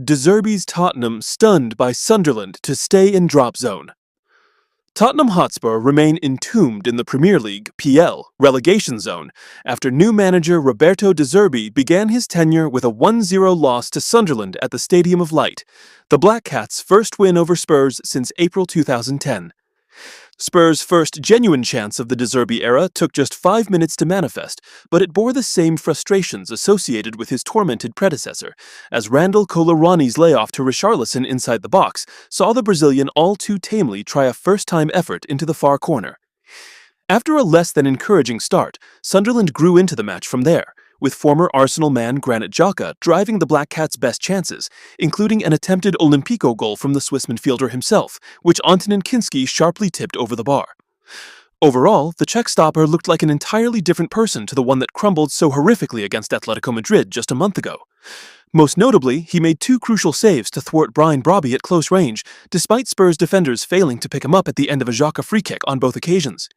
De Zerbi's Tottenham stunned by Sunderland to stay in drop zone. Tottenham Hotspur remain entombed in the Premier League (PL) relegation zone after new manager Roberto De Zerbi began his tenure with a 1-0 loss to Sunderland at the Stadium of Light, the Black Cats' first win over Spurs since April 2010. Spurs' first genuine chance of the De Zerbi era took just 5 minutes to manifest, but it bore the same frustrations associated with his tormented predecessor, as Randall Colorani's layoff to Richarlison inside the box saw the Brazilian all too tamely try a first-time effort into the far corner. After a less than encouraging start, Sunderland grew into the match from there, with former Arsenal man Granit Xhaka driving the Black Cats' best chances, including an attempted Olympico goal from the Swiss midfielder himself, which Antonin Kinski sharply tipped over the bar. Overall, the Czech stopper looked like an entirely different person to the one that crumbled so horrifically against Atletico Madrid just a month ago. Most notably, he made 2 crucial saves to thwart Brian Brobby at close range, despite Spurs defenders failing to pick him up at the end of a Xhaka free kick on both occasions.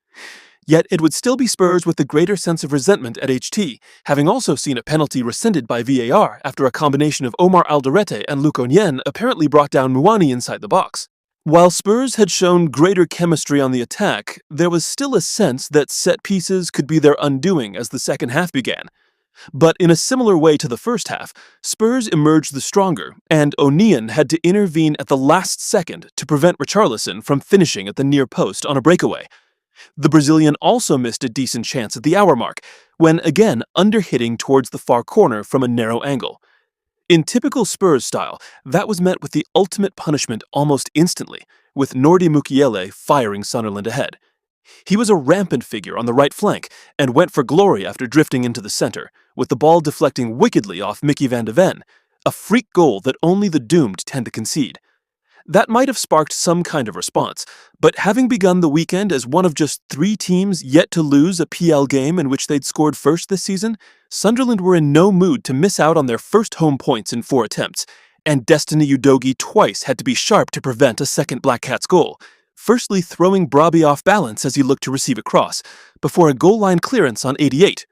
Yet it would still be Spurs with the greater sense of resentment at HT, having also seen a penalty rescinded by VAR after a combination of Omar Alderete and Luke Onyen apparently brought down Muani inside the box. While Spurs had shown greater chemistry on the attack, there was still a sense that set pieces could be their undoing as the second half began. But in a similar way to the first half, Spurs emerged the stronger, and Onyen had to intervene at the last second to prevent Richarlison from finishing at the near post on a breakaway. The Brazilian also missed a decent chance at the hour mark, when again underhitting towards the far corner from a narrow angle. In typical Spurs style, that was met with the ultimate punishment almost instantly, with Nordi Mukiele firing Sunderland ahead. He was a rampant figure on the right flank and went for glory after drifting into the center, with the ball deflecting wickedly off Mickey van de Ven, a freak goal that only the doomed tend to concede. That might have sparked some kind of response, but having begun the weekend as one of just 3 teams yet to lose a PL game in which they'd scored first this season, Sunderland were in no mood to miss out on their first home points in 4 attempts, and Destiny Udogie twice had to be sharp to prevent a second Black Cats goal, firstly throwing Brobby off balance as he looked to receive a cross, before a goal line clearance on 88.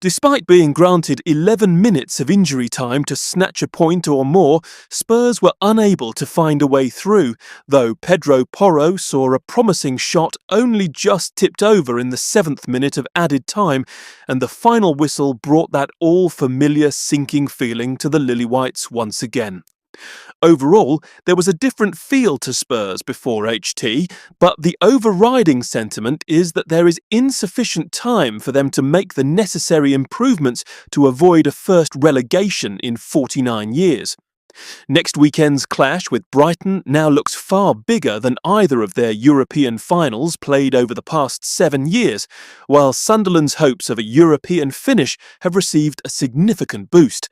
Despite being granted 11 minutes of injury time to snatch a point or more, Spurs were unable to find a way through, though Pedro Porro saw a promising shot only just tipped over in the 7th minute of added time, and the final whistle brought that all-familiar sinking feeling to the Lily-Whites once again. Overall, there was a different feel to Spurs before HT, but the overriding sentiment is that there is insufficient time for them to make the necessary improvements to avoid a first relegation in 49 years. Next weekend's clash with Brighton now looks far bigger than either of their European finals played over the past 7 years, while Sunderland's hopes of a European finish have received a significant boost.